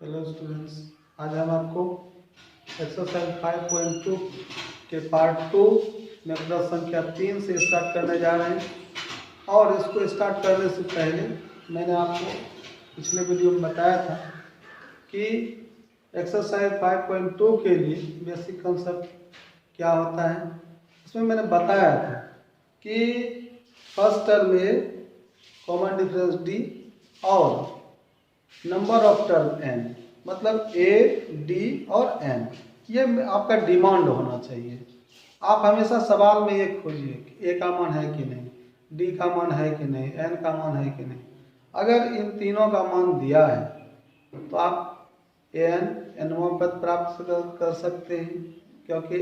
Hello students, आज हम आपको एक्सरसाइज 5.2 के पार्ट 2 में प्रश्न संख्या 3 से स्टार्ट करने जा रहे हैं। और इसको स्टार्ट करने से पहले मैंने आपको पिछले वीडियो में बताया था कि एक्सरसाइज 5.2 के लिए बेसिक कंसेप्ट क्या होता है। इसमें मैंने बताया था कि फर्स्ट टर्म में कॉमन डिफरेंस डी और नंबर ऑफ टर्म एन, मतलब ए डी और एन, ये आपका डिमांड होना चाहिए। आप हमेशा सवाल में ये खोजिए कि ए का मान है कि नहीं, डी का मान है कि नहीं, एन का मान है कि नहीं। अगर इन तीनों का मान दिया है तो आप एनवां पद प्राप्त कर सकते हैं, क्योंकि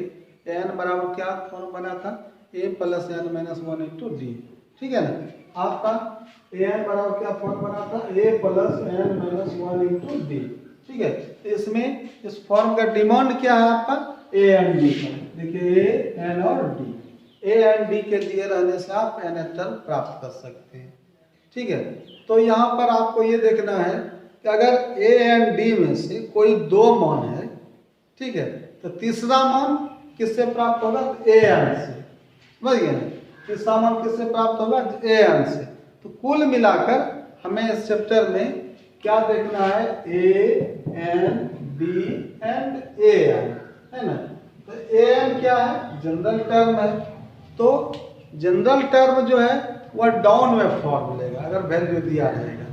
एन बराबर क्या फॉर्म बना था, A plus N minus 1 into D. ठीक है ना, आपका एन बराबर क्या फॉर्म बना था, A plus N minus 1 into D. ठीक है, तो इसमें इस फॉर्म का डिमांड क्या है आपका, ए एंड डी का। देखिए ए एन और डी, ए एंड डी के दिए रहने से आप एन टर्म प्राप्त कर सकते हैं। ठीक है, तो यहाँ पर आपको ये देखना है कि अगर ए एंड डी में से कोई दो मान है, ठीक है, तो तीसरा मान किससे प्राप्त होगा, ए एन से। समझ गए, तीसरा मान किससे प्राप्त होगा, ए एन से। तो कुल मिलाकर हमें इस चैप्टर में क्या देखना है, A N D and A N, है ना। तो ए एन क्या है, जनरल टर्म है। तो जनरल टर्म जो है वह डाउन में फॉर्म लेगा अगर वैल्यू दिया रहेगा।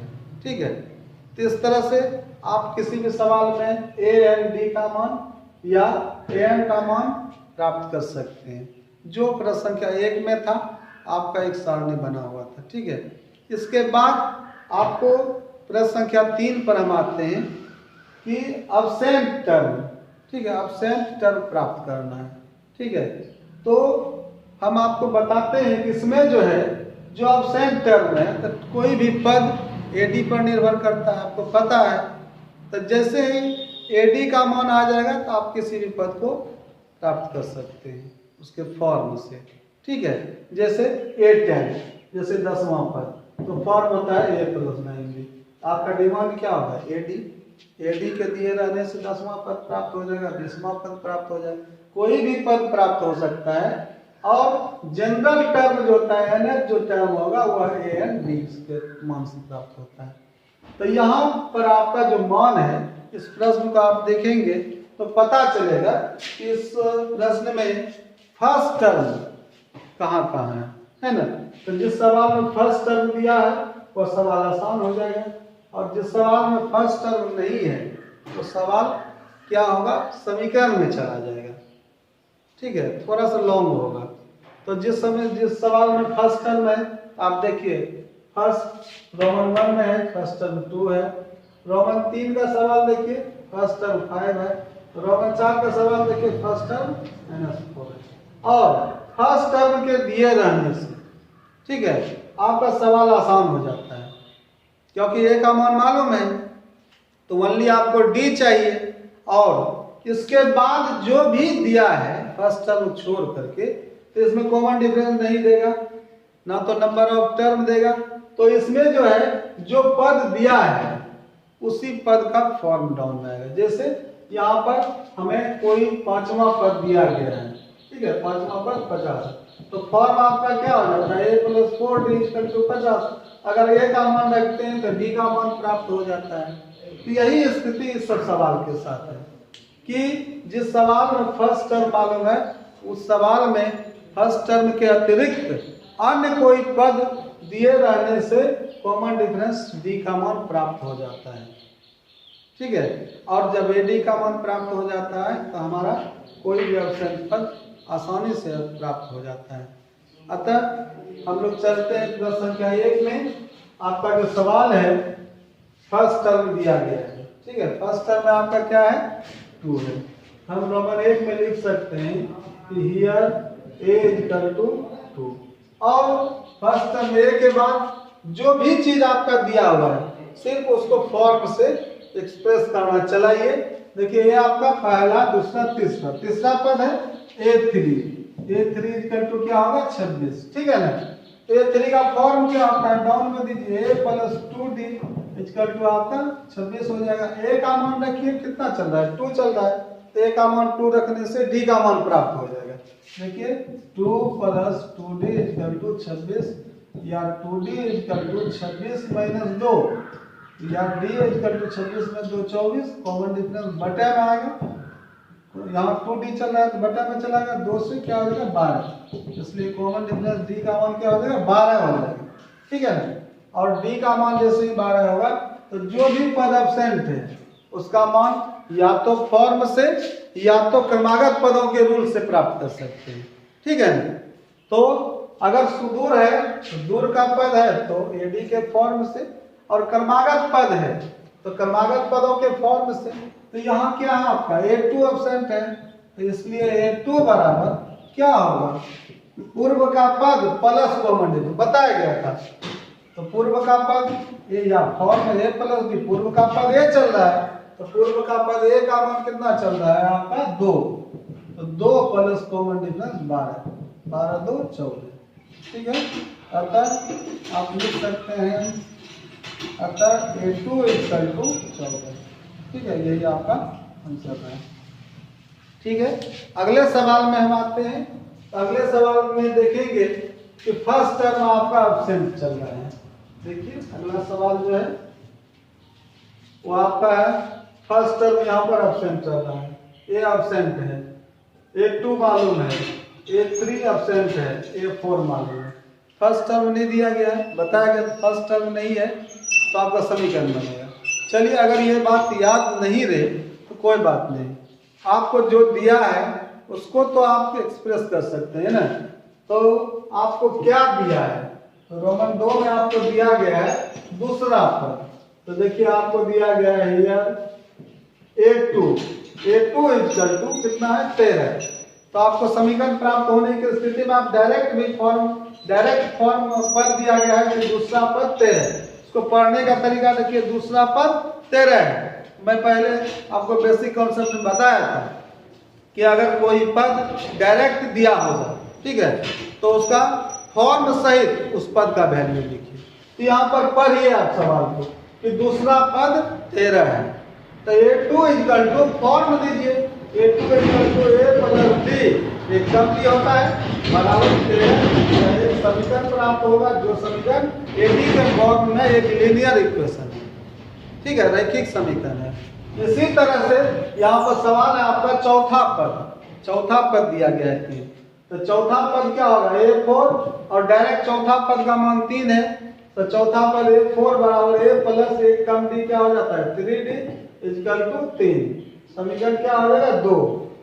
ठीक है, तो इस तरह से आप किसी भी सवाल में ए एन डी का मान या ए एन का मान प्राप्त कर सकते हैं। जो प्रश्न संख्या 1 में था आपका एक सारणी बना हुआ था। ठीक है, इसके बाद आपको प्रश्न संख्या 3 पर हम आते हैं कि अब्सेंट टर्म। ठीक है, अब्सेंट टर्म प्राप्त करना है। ठीक है, तो हम आपको बताते हैं कि इसमें जो है, जो अब्सेंट टर्म है, तो कोई भी पद एडी पर निर्भर करता है, आपको पता है। तो जैसे ही एडी का मान आ जाएगा तो आप किसी भी पद को प्राप्त कर सकते हैं उसके फॉर्म से। ठीक है, जैसे A10, जैसे 10वां पद, तो फॉर्म होता है ए प्लस 9b। आपका डिमांड क्या होगा, एडी। एडी के दिए रहने से 10वां पद प्राप्त हो जाएगा, 20वां पद प्राप्त हो जाएगा, कोई भी पद प्राप्त हो सकता है। और जनरल टर्म जो होता है एन, जो टर्म होगा वह ए एंड बी के मान से प्राप्त होता है। तो यहाँ पर आपका जो मान है, इस प्रश्न को आप देखेंगे तो पता चलेगा कि इस प्रश्न में फर्स्ट टर्म कहाँ कहाँ है ना। तो जिस सवाल में फर्स्ट टर्म दिया है वो सवाल आसान हो जाएगा, और जिस सवाल में फर्स्ट टर्म नहीं है तो सवाल क्या होगा, समीकरण में चला जाएगा। ठीक है, थोड़ा सा लॉन्ग होगा। तो जिस सवाल में फर्स्ट टर्म है, आप देखिए फर्स्ट रोमन 1 में है, फर्स्ट टर्म 2 है। रोमन 3 का सवाल देखिए, फर्स्ट टर्म 5 है। रोमन 4 का सवाल देखिए, फर्स्ट टर्म -4 है। और फर्स्ट टर्म के दिए रहने से, ठीक है, आपका सवाल आसान हो जाता है, क्योंकि ए का मान मालूम है तो ओनली आपको डी चाहिए। और इसके बाद जो भी दिया है फर्स्ट टर्म छोड़ करके, तो इसमें कॉमन डिफरेंस नहीं देगा, ना तो नंबर ऑफ टर्म देगा। तो इसमें जो है, जो पद दिया है उसी पद का फॉर्म डाउन आएगा। जैसे यहाँ पर हमें कोई 5वां पद दिया गया है, ठीक है, 5वां पद 50, तो फॉर्म आपका क्या हो जाता है, a + 4d = 50। अगर a का मान रखते हैं तो d का मान प्राप्त हो जाता है। तो यही स्थिति इस सब सवाल के साथ है कि जिस सवाल में फर्स्ट टर्म मालूम है, उस सवाल में फर्स्ट टर्म के अतिरिक्त अन्य कोई पद दिए रहने से कॉमन डिफरेंस डी का मान प्राप्त हो जाता है। ठीक है, और जब ए डी का मान प्राप्त हो जाता है तो हमारा कोई भी अब्सेंट पद आसानी से प्राप्त हो जाता है। अतः हम लोग चलते हैं प्रश्न संख्या 1 में। आपका जो सवाल है, फर्स्ट टर्म दिया गया है। ठीक है, फर्स्ट टर्म में आपका क्या है, 2 है। हम रोमन 1 में लिख सकते हैं कि हियर a = 2। और फर्स्ट टर्म ए के बाद जो भी चीज आपका दिया हुआ है सिर्फ उसको फॉर्म से एक्सप्रेस करना। चलाइए, देखिए ये आपका पहला, दूसरा, तीसरा पद है a3 = क्या होगा, 26। ठीक है ना, a3 का फॉर्म क्या होता है, डाउन में दीजिए, a + 2d इक्वल टू आपका 26 हो जाएगा। ए का मान रखिए, कितना चल रहा है, 2 चल रहा है, तो ए का मान 2 रखने से डी का मान प्राप्त हो जाएगा। देखिए 2 + 2d = 26 या 2d = 26 - 2 या d = 26 में 2 24, कॉमन डिफरेंस बटे में आएगा। यहाँ 2d चल रहा है तो बटा में चला गया, 2 से क्या हो जाएगा 12, इसलिए कॉमन डिफरेंस d का मान क्या हो जाएगा 12 हो जाएगा। ठीक है ना। और d का मान जैसे ही 12 होगा तो जो भी पद एब्सेंट है उसका मान या तो फॉर्म से या तो क्रमागत पदों के रूल से प्राप्त कर सकते हैं। ठीक है ना। तो अगर सुदूर है तो दूर का पद है तो ad के फॉर्म से, और क्रमागत पद है तो क्रमागत पदों के फॉर्म से। तो यहाँ क्या है आपका a2 एब्सेंट है, तो इसलिए a2 बराबर क्या होगा, पूर्व का पद प्लस कॉमन डिफरेंस बताया गया था। तो पूर्व का पद ए या फॉर्म a प्लस b, पूर्व का पद a चल रहा है तो पूर्व का पद a का मान कितना चल रहा है आपका 2, तो 2 प्लस कॉमन डिफरेंस 12, 12 2 14। ठीक है। अतः आप लिख सकते हैं, अतः a2 = 14। ठीक है, यही आपका आंसर है। ठीक है। अगले सवाल में हम आते हैं। तो अगले सवाल में देखेंगे कि फर्स्ट टर्म आपका एब्सेंट चल रहा है। देखिए अगला सवाल जो है वो आपका है फर्स्ट टर्म यहाँ पर एब्सेंट चल रहा है। ए एब्सेंट है, a2 मालूम है, a3 एब्सेंट है, a4 मालूम है। फर्स्ट टर्म नहीं दिया गया है, बताया गया फर्स्ट टर्म नहीं है तो आपका समीकरण बनेगा। चलिए अगर ये बात याद नहीं रहे तो कोई बात नहीं, आपको जो दिया है उसको तो आप एक्सप्रेस कर सकते हैं ना। तो आपको क्या दिया है, तो रोमन 2 में आपको दिया गया है दूसरा पद। तो देखिए आपको दिया गया है हियर a2 = कितना है 13। तो आपको समीकरण प्राप्त होने की स्थिति में आप डायरेक्ट फॉर्म पद दिया गया है कि दूसरा पद 13। इसको पढ़ने का तरीका देखिए, दूसरा पद 13 है। मैं पहले आपको बेसिक कॉन्सेप्ट में बताया था कि अगर कोई पद डायरेक्ट दिया होगा, ठीक है, तो उसका फॉर्म सहित उस पद का वैल्यू लिखिए। तो यहाँ पर पढ़िए आप सवाल को कि दूसरा पद 13 है, तो a2 = फॉर्म दीजिए, a2 = a + b, एक कम भी होता है बराबर 13। एक समीकरण प्राप्त होगा जो समीकरण ad के फॉर्म में एक लीनियर इक्वेशन है। ठीक है, रैखिक समीकरण है। इसी तरह से यहाँ पर सवाल है आपका चौथा पद दिया गया है 3। तो चौथा पद क्या होगा a4, और डायरेक्ट चौथा पद का मान 3 है, तो चौथा पद a4 बराबर a + 1 कम d क्या हो जाता है 3d = 3। समीकरण क्या हो जाएगा 2।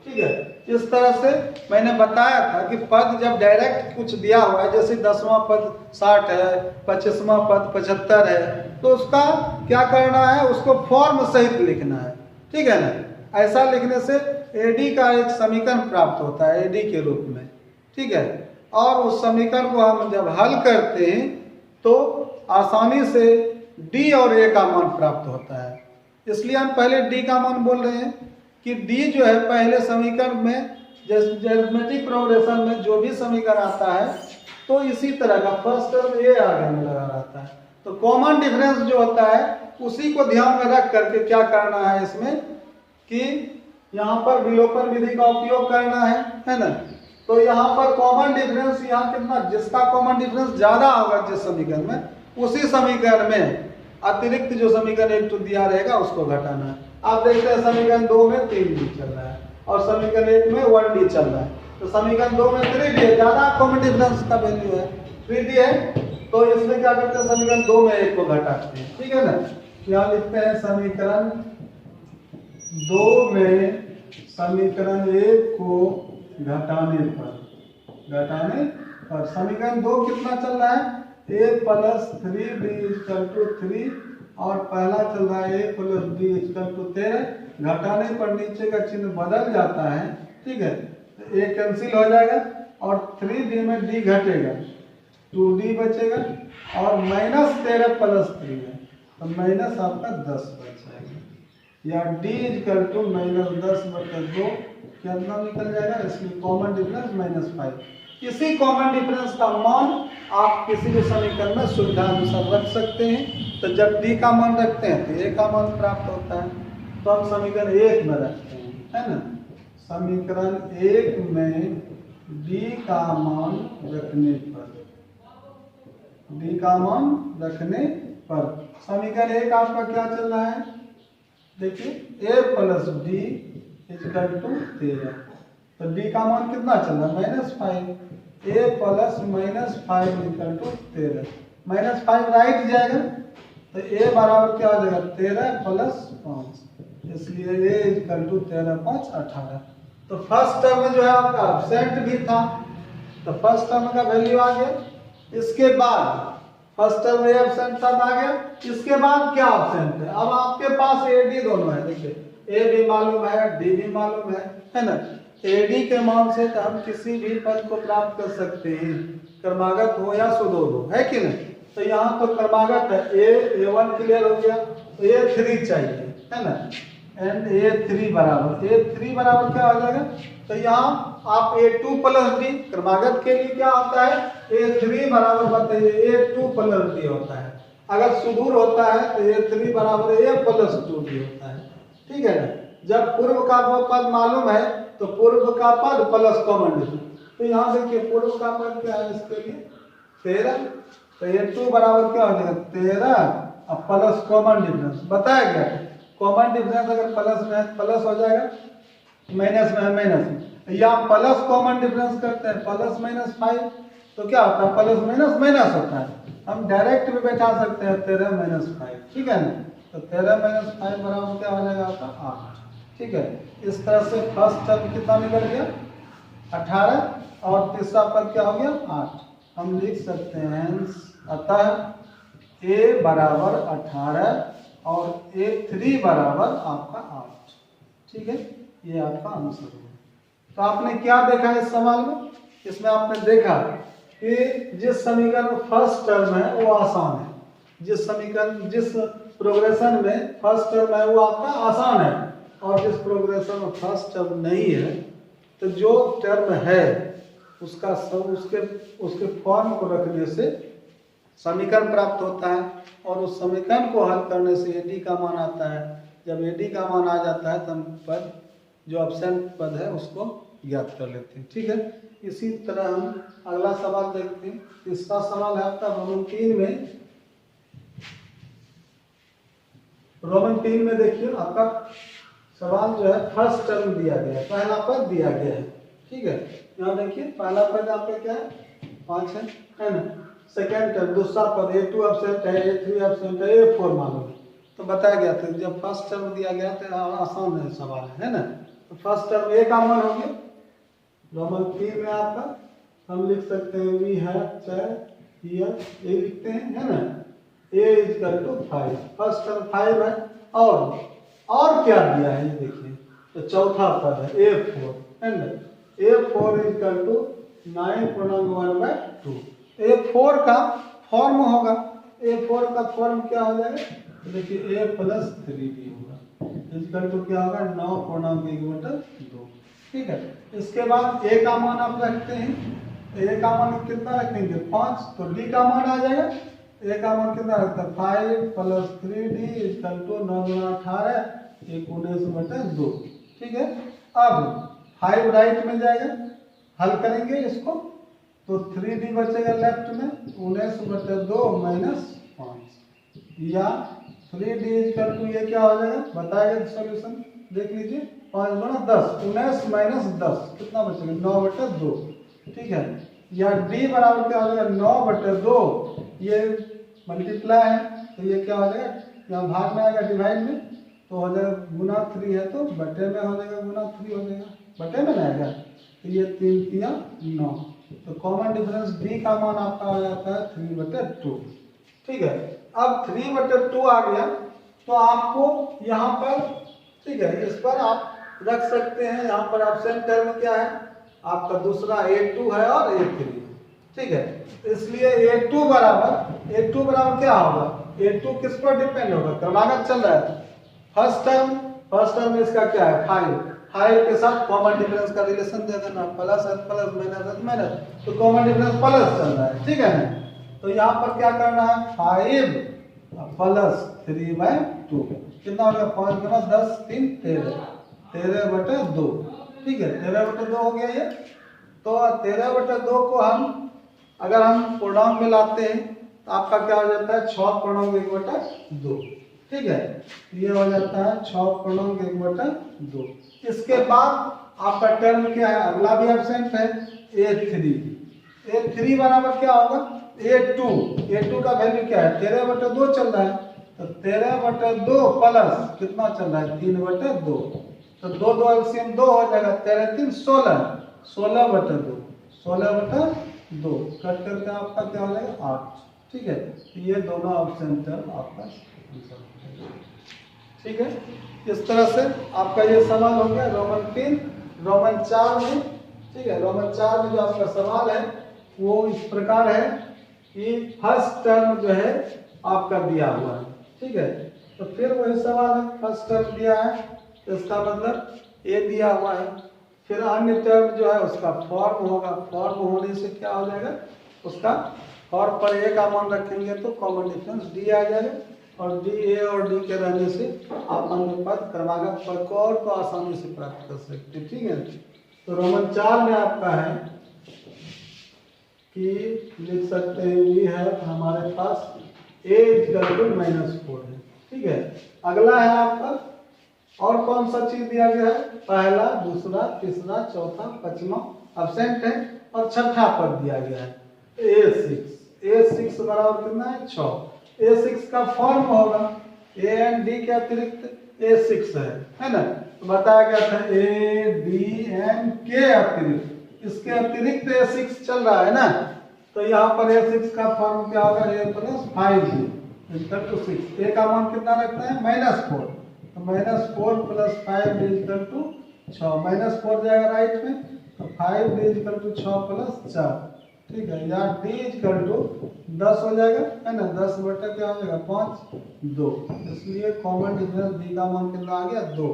ठीक है। इस तरह से मैंने बताया था कि पद जब डायरेक्ट कुछ दिया हुआ है, जैसे 10वां पद 60 है, 25वां पद 75 है, तो उसका क्या करना है, उसको फॉर्म सहित लिखना है। ठीक है ना। ऐसा लिखने से ad का एक समीकरण प्राप्त होता है ad के रूप में। ठीक है। और उस समीकरण को हम जब हल करते हैं तो आसानी से d और a का मान प्राप्त होता है। इसलिए हम पहले d का मान बोल रहे हैं कि d जो है पहले समीकरण में ज्योमेट्रिक प्रोग्रेशन में जो भी समीकरण आता है तो इसी तरह का फर्स्ट टर्म a आगे में लगा रहता है। तो कॉमन डिफरेंस जो होता है उसी को ध्यान में रख करके क्या करना है इसमें कि यहाँ पर विलोपन विधि का उपयोग करना है ना। तो यहाँ पर कॉमन डिफरेंस यहाँ कितना, जिसका कॉमन डिफरेंस ज्यादा होगा जिस समीकरण में, उसी समीकरण में अतिरिक्त जो समीकरण एक तो दिया रहेगा उसको घटाना है। आप देखते हैं समीकरण 2 में 3d चल रहा है और समीकरण 1 में 1d चल रहा है, तो समीकरण 2 में 3d है, ज्यादा कॉमन डिफरेंस का वैल्यू है 3d है, तो इसमें क्या करते हैं समीकरण 2 में 1 को घटाते हैं। ठीक है ना। यहाँ लिखते हैं समीकरण 2 में समीकरण 1 को घटाने पर समीकरण 2 कितना चल रहा है a + 3b = 3 और पहला चल रहा है a + b = 13। घटाने पर नीचे का चिन्ह बदल जाता है। ठीक है, तो a कैंसिल हो जाएगा और 3d में d घटेगा, 2d बचेगा और -13 + 3 है तो माइनस आपका 10 बच जाएगा, या d = -10/2 कितना निकल जाएगा, इसमें कॉमन डिफरेंस -5। इसी कॉमन डिफरेंस का मान आप किसी भी समीकरण में सुविधा अनुसार रख सकते हैं। तो जब डी का मान रखते हैं तो ए का मान प्राप्त होता है। तो हम समीकरण 1 में रखते हैं, है ना। समीकरण 1 में डी का मान रखने पर, डी का मान रखने पर समीकरण 1 आपका क्या चल रहा है, देखिए ए प्लस डी इक्वल टू 13। तो डी का मान कितना चल रहा है, -5। ए प्लस -5 इक्वल टू 13। -5 राइट जाएगा तो ए बराबर क्या हो जाएगा, 13 प्लस 5, इसलिए ए इक्वल टू 13 5 18। तो फर्स्ट टर्म में जो है आपका एब्सेंट भी था, तो फर्स्ट टर्म का वैल्यू आ गया। इसके बाद फर्स्ट टर्म में एब्सेंट था आ गया, इसके बाद क्या एब्सेंट है, अब आपके पास ए डी दोनों है। देखिए ए भी मालूम है, डी भी मालूम है ना। ए डी के मान से तो हम किसी भी पद को प्राप्त कर सकते हैं, क्रमागत हो या सुडोल हो, है कि नहीं। तो यहाँ तो क्रमागत है, ए1 क्लियर हो गया, तो ए3 चाहिए, है ना। एंड ए3 बराबर क्या हो जाएगा, तो यहाँ आप ए2 प्लस डी, क्रमागत के लिए क्या होता है, ए3 बराबर बताइए ए2 प्लस डी होता है। अगर सुदूर होता है तो ए3 बराबर ए प्लस 2डी होता है, ठीक है ना। जब पूर्व का पद मालूम है तो पूर्व का पद प्लस कॉमन डिफरेंस। तो यहाँ देखिए पूर्व का पद क्या है, इसके लिए 13, तो ए2 बराबर क्या हो जाएगा 13 और प्लस कॉमन डिफरेंस बताया गया। कॉमन डिफरेंस अगर प्लस में है प्लस हो जाएगा, माइनस में है माइनस में, या प्लस कॉमन डिफरेंस करते हैं प्लस -5, तो क्या होता है प्लस माइनस माइनस होता है। हम डायरेक्ट भी बैठा सकते हैं 13 - 5, ठीक है ना। तो 13 - 5 बराबर क्या हो जाएगा आपका 8, ठीक है। इस तरह से फर्स्ट टर्म कितना निकल गया 18 और तीसरा पद क्या हो गया 8। हम लिख सकते हैं अतः ए बराबर 18 और ए3 बराबर आपका 8, ठीक है। ये आपका आंसर होगा। तो आपने क्या देखा इस सवाल में, इसमें आपने देखा कि जिस समीकरण में फर्स्ट टर्म है वो आसान है, जिस समीकरण जिस प्रोग्रेशन में फर्स्ट टर्म है वो आपका आसान है, और जिस प्रोग्रेशन में फर्स्ट टर्म नहीं है तो जो टर्म है उसका सब उसके फॉर्म को रखने से समीकरण प्राप्त होता है, और उस समीकरण को हल करने से एडी का मान आता है। जब एडी का मान आ जाता है तो हम पद जो एब्सेंट पद है उसको ज्ञात कर लेते हैं, ठीक है। इसी तरह हम अगला सवाल देखते हैं। तीसरा सवाल है आपका रोमन 3 में देखिए आपका सवाल जो है फर्स्ट टर्म दिया गया है, पहला पद दिया गया है, ठीक है। यहाँ देखिए पहला पद आपका क्या है 5 है ना। सेकेंड टर्म दूसरा पद ए2 एब्सेंट है, ए3 एब्सेंट है, ए4 मालूम है। तो बताया गया था जब फर्स्ट टर्म दिया गया तो आसान है सवाल, है ना। तो फर्स्ट टर्म ए का मान हो गया रोमन 3 में आपका हम लिख सकते हैं वी है ए लिखते हैं, है ना। ए इक्वल टू 5, फर्स्ट टर्म 5 है, और क्या दिया है ये देखिए। तो चौथा पद है a4 and a4 equal to 9/1/2। a4 का फॉर्म होगा, a4 का फॉर्म क्या हो जाएगा, तो देखिए a प्लस 3b होगा इक्वल टू क्या होगा 9/1/2, ठीक है। इसके बाद a का मान आप रखते हैं, a का मान कितना रखेंगे 5, तो d का मान आ जाएगा। a का मान कितना रखता है 5 प्लस 3d इक्वल टू 9×18 19/2, ठीक है। अब 5 राइट में जाएगा, हल करेंगे इसको तो 3d बचेगा लेफ्ट में 19/2 - 5, या 3d इक्वल टू ये क्या हो जाएगा बताएगा सॉल्यूशन देख लीजिए। 5 × 10 19 - 10 कितना बचेगा 9/2, ठीक है। या d बराबर क्या हो जाएगा 9/2, ये मल्टीप्लाई है तो ये क्या हो जाएगा यहाँ भाग में आएगा डिवाइड में, तो हो जाएगा गुना 3 है तो बटे में हो जाएगा गुना 3 हो जाएगा, बटे में आएगा तो ये 3 × 9, तो कॉमन डिफरेंस d का मान आपका आ जाता है 3/2, ठीक है। अब 3/2 आ गया तो आपको यहाँ पर, ठीक है, इस पर आप रख सकते हैं। यहाँ पर एब्सेंट टर्म क्या है आपका दूसरा a2 है और a3, ठीक है। इसलिए a2 बराबर क्या होगा, a2 किस पर डिपेंड होगा, क्रमागत चल रहा है। फर्स्ट टर्म में इसका क्या है 5 के साथ कॉमन डिफरेंस का रिलेशन दे देना, प्लस है प्लस माइनस, तो कॉमन डिफरेंस प्लस चल रहा है, ठीक है ना। तो यहाँ पर क्या करना है 5 प्लस 3/2 कितना हो गया 5 गुना 10 3 13 13/2 ठीक है 13/2 हो गया ये। तो 13/2 को हम अगर हम पूर्णांक में लाते हैं तो आपका क्या हो जाता है 6 पूर्णांक 1/2 ठीक है ये हो जाता है 6 पूर्णांक 1/2। इसके बाद आपका टर्म क्या है अगला भी एब्सेंट है A3 बराबर क्या होगा A2 का वैल्यू क्या है 13/2 चल रहा है तो 13/2 प्लस कितना चल रहा है 3/2 तो 2 एलसीएम 2 हो जाएगा 13 3 16 16/2 कट करके आपका क्या हो जाएगा 8 ठीक है तो ये दोनों ऑप्शन टर्म आपका ठीक है। इस तरह से आपका ये सवाल हो गया रोमन 3। रोमन 4 में ठीक है रोमन 4 में जो आपका सवाल है वो इस प्रकार है कि फर्स्ट टर्म जो है आपका दिया हुआ है ठीक है तो फिर वही सवाल है फर्स्ट टर्म दिया है तो इसका मतलब ए दिया हुआ है फिर अन्य टर्म जो है उसका फॉर्म होगा फॉर्म होने से क्या हो जाएगा उसका फॉर्म पर ए का मान रखेंगे तो कॉमन डिफरेंस डी आ जाएगा और डी ए और डी के रहने से आप अन्य पद क्रमागत पद को और तो आसानी से प्राप्त कर सकते हैं ठीक है। तो रोमन 4 में आपका है कि लिख सकते हैं ये है हमारे पास a = -4 है ठीक है। अगला है आपका और कौन सा चीज दिया गया है पहला दूसरा तीसरा चौथा पांचवा एब्सेंट है और छठा पद दिया गया है A6 बराबर कितना है 6 A6 का फॉर्म होगा A एंड D के अतिरिक्त A6 है ना तो बताया गया था A D एंड के अतिरिक्त इसके अतिरिक्त A6 चल रहा है ना तो यहाँ पर A6 का फॉर्म क्या होगा A + 5B = 6 A का मान कितना रखते हैं -4 तो -4 + 5B = 6 -4 जाएगा राइट में तो 5B = 6 + 4 ठीक है या D = 10 हो जाएगा है ना 10 बटा क्या हो जाएगा 5 2 इसलिए कॉमन डिफरेंस D का मान कितना आ गया 2।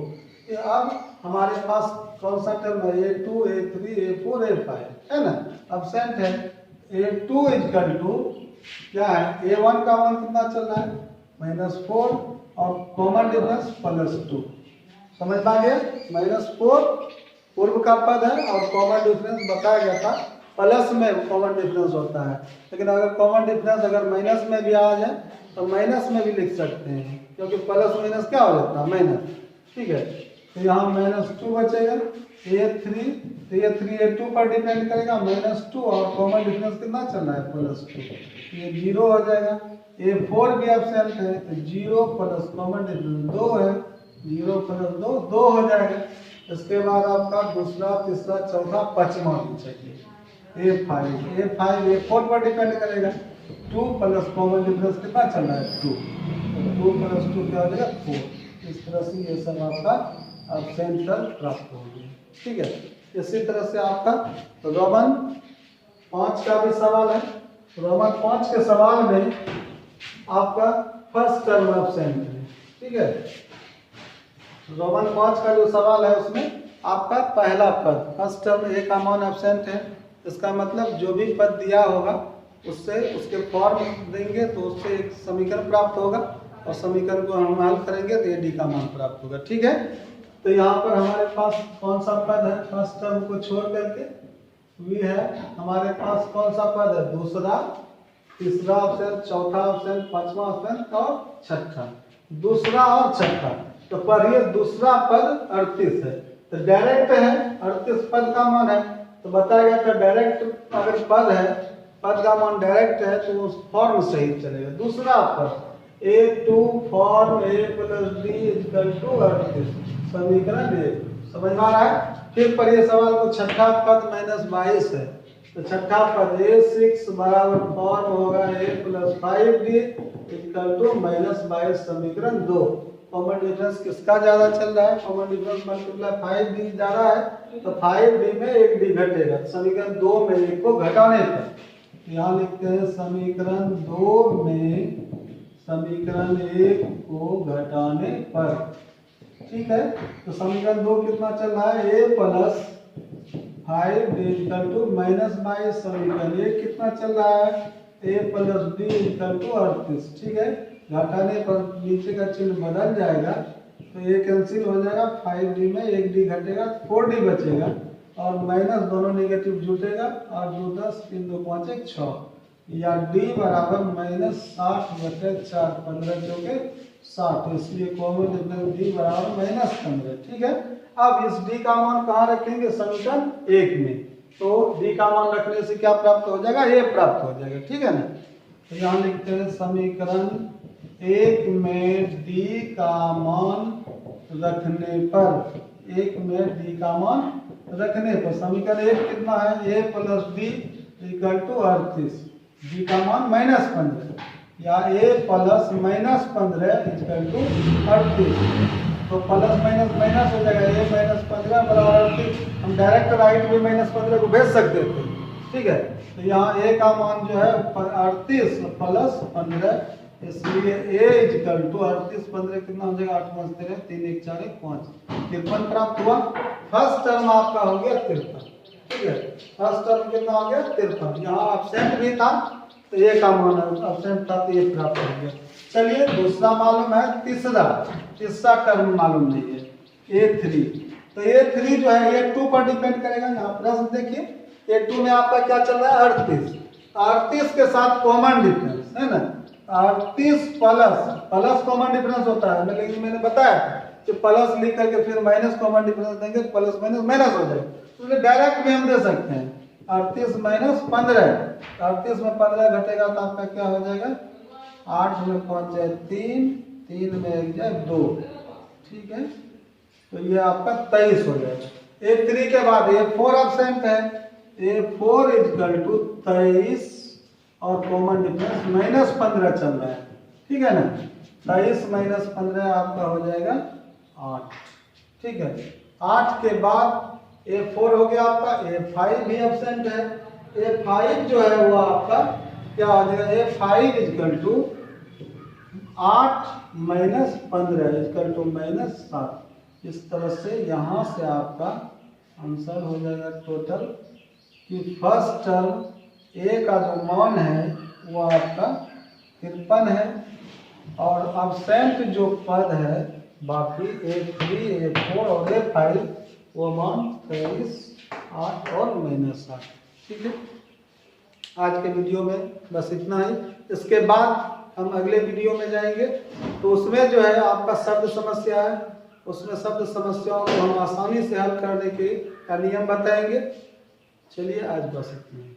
ये अब हमारे पास कौन सा टर्म है A2 A3 A4 A5 है ना एब्सेंट है A2 = क्या है A1 का मान कितना चल रहा है -4 और कॉमन डिफरेंस +2 समझ पा गए -4 पूर्व का पद है और कॉमन डिफरेंस बताया गया था प्लस में कॉमन डिफरेंस होता है लेकिन अगर कॉमन डिफरेंस अगर माइनस में भी आ जाए तो माइनस में भी लिख सकते हैं क्योंकि प्लस माइनस क्या हो जाता है माइनस ठीक है तो यहाँ -2 बचेगा A3 तो ये 3 A2 पर डिपेंड करेगा -2 और कॉमन डिफरेंस कितना चल रहा है +2 ये 0 हो जाएगा A4 भी एब्सेंट है तो 0 प्लस कॉमन डिफरेंस 2 है 0 + 2 2 हो जाएगा। इसके बाद आपका दूसरा तीसरा चौथा पांचवा भी चाहिए A5 A4 पर डिपेंड करेगा 2 प्लस कॉमन डिफरेंस कितना चल रहा है 2 तो 2 + 2 क्या हो जाएगा 4 इस तरह से ये सब आपका एब्सेंट टर्म प्राप्त हो गया ठीक है। इसी तरह से आपका रोमन 5 का भी सवाल है रोमन 5 के सवाल में आपका फर्स्ट टर्म एब्सेंट है ठीक है। रोमन 5 का जो सवाल है उसमें आपका पहला पद फर्स्ट टर्म A का मान एब्सेंट है इसका मतलब जो भी पद दिया होगा उससे उसके फॉर्म देंगे तो उससे एक समीकरण प्राप्त होगा और समीकरण को हम हल करेंगे तो D का मान प्राप्त होगा ठीक है। तो यहाँ पर हमारे पास कौन सा पद है फर्स्ट टर्म को छोड़ करके भी है हमारे पास कौन सा पद है दूसरा तीसरा ऑप्शन चौथा ऑप्शन पांचवा ऑप्शन और छठा दूसरा और छठा तो पढ़िए दूसरा पद 38 है तो डायरेक्ट है 38 पद का मान है तो बताया गया था डायरेक्ट अगर पद है पद का मान डायरेक्ट है तो उस फॉर्म से ही चलेगा। दूसरा पद A2 फॉर्म A + D = 38 समीकरण A समझ में आ रहा है। फिर पढ़िए सवाल को छठा पद -22 है तो छठा पद A6 बराबर फॉर्म होगा A + 5D = -22 समीकरण 2 कॉमन डिफरेंस किसका ज्यादा चल रहा है कॉमन डिफरेंस मल्टीप्लाई 5D ज्यादा है तो 5D में 1D घटेगा समीकरण 2 में 1 को घटाने पर यहाँ लिखते हैं समीकरण 2 में समीकरण 1 को घटाने पर ठीक है। तो समीकरण 2 कितना चल रहा है A + 5D = -22 समीकरण 1 कितना चल रहा है A + D = 38 ठीक है घटाने पर नीचे का चिन्ह बदल जाएगा, तो ये कैंसिल हो जाएगा, 5d में 1d घटेगा, 4d बचेगा, और माइनस दोनों नेगेटिव जुटेगा, और 2 10 3 2 5 1 6, या d बराबर -60/4, 15 चौके 60, इसलिए कॉमन डिफरेंस d बराबर -15। ठीक है, अब इस d का मान कहाँ रखेंगे? समीकरण 1 में। तो d का मान रखने से क्या प्राप्त हो जाएगा? a प्राप्त हो जाएगा। ठीक है ना, तो यहाँ लिखते हैं समीकरण 1 में d का मान रखने पर, 1 में d का मान रखने पर, समीकरण 1 कितना है? a + d = 38, d का मान -15, या a + -15 = 38, तो प्लस माइनस माइनस हो जाएगा, a - 15 बराबर 38। हम डायरेक्ट राइट में -15 को भेज सकते थे। ठीक है, तो यहाँ a का मान जो है 38 + 15, इसलिए a = 38 15 कितना हो जाएगा? 8 5 13 3 1 4 1 5, 53 प्राप्त हुआ। फर्स्ट टर्म आपका हो गया 53। ठीक है, फर्स्ट टर्म कितना हो गया? 53। यहाँ एब्सेंट भी था, तो a का मान एब्सेंट था, तो ये प्राप्त हो गया। चलिए दूसरा मालूम है, तीसरा टर्म मालूम नहीं है, a3। तो a3 जो है a2 पर डिपेंड करेगा। यहाँ प्रश्न देखिए, a2 में आपका क्या चल रहा है? 38 के साथ कॉमन डिफरेंस है ना, 38 प्लस कॉमन डिफरेंस होता है, लेकिन मैंने बताया कि प्लस लिख करके फिर माइनस कॉमन डिफरेंस देंगे, प्लस माइनस माइनस हो जाएगा, तो डायरेक्ट भी हम दे सकते हैं। 38 - 15, 38 में 15 घटेगा तो आपका क्या हो जाएगा? 8 में 5 जाए 3, 3 में 1 जाए 2। ठीक है, तो ये आपका 23 हो जाएगा। a3 के बाद a4 एब्सेंट है, a4 = 23 और कॉमन डिफरेंस -15 चल रहा है। ठीक है ना, 23 - 15 आपका हो जाएगा 8। ठीक है, 8 के बाद a4 हो गया आपका, a5 भी एब्सेंट है, a5 जो है वो आपका क्या हो जाएगा? a5 = 8 - 15 = -7। इस तरह से यहाँ से आपका आंसर हो जाएगा टोटल, कि फर्स्ट टर्म a का जो मान है वो आपका 53 है, और एब्सेंट जो पद है बाकी a3 a4 और a5 वो मान 23 8 और -8। ठीक है, आज के वीडियो में बस इतना ही। इसके बाद हम अगले वीडियो में जाएंगे, तो उसमें जो है आपका शब्द समस्या है, उसमें शब्द समस्याओं को हम आसानी से हल करने के का नियम बताएंगे। चलिए आज बस इतना ही।